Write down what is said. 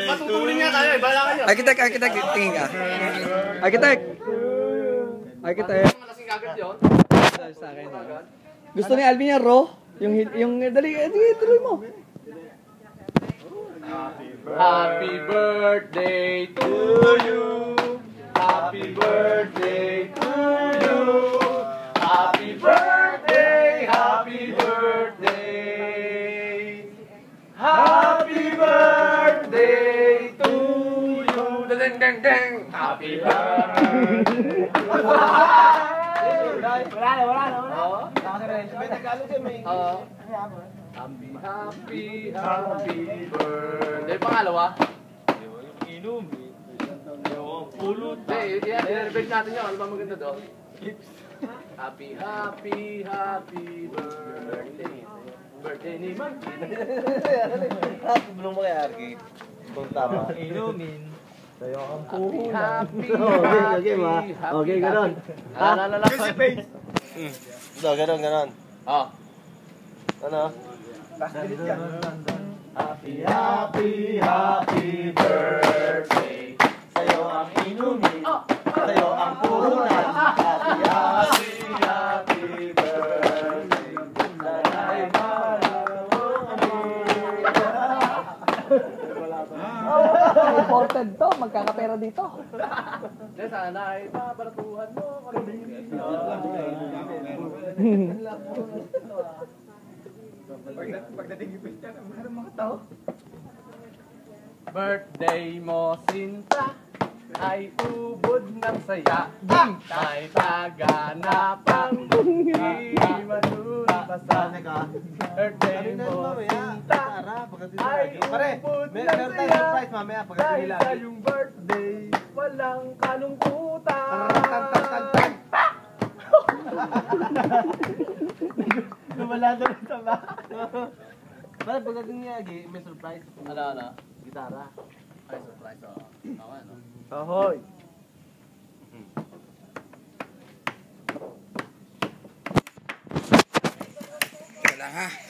Matutulin nga tayo, bala kayo. Arkitek, tingin ka. Arkitek. Sa akin. Gusto ni Alvin yan, Ro? Yung dali, tuloy mo. Happy birthday to you. Happy birthday to you. Happy birthday, happy birthday. Happy birthday to you. Deng deng deng. Happy birthday. Wala na. May Tagalog eh, may happy birthday. Pangalawa? Yung inom. Yung pulot. I-repeat natin yun. Ano ba maganda doon? Happy birthday. Birthday ni Monkey. Bulong mo kay Arky. Kung tama. Inumin. Tayo ang puhunan. Okay, ganon. Ganon. Oh. Ano? Happy birthday. Sa'yo ang inumin. Sa'yo ang puhunan. Happy birthday. Important to, magkakapera dito. Sana ay paparatuhan mo. Pagdating ipit ka, ang mga tao. Birthday mo, Sinta, ay ubod ng saya. Ay taganapang di matulpasan. Birthday mo, Sinta, ay ubod ng saya. Dahil sa iyong birthday, walang kalungkutan. Wala doon sa ba? Para pagdating niya, may surprise. Ano? Gitara. Ay, surprise. Oo, ano? Ahoy! Teka lang ha.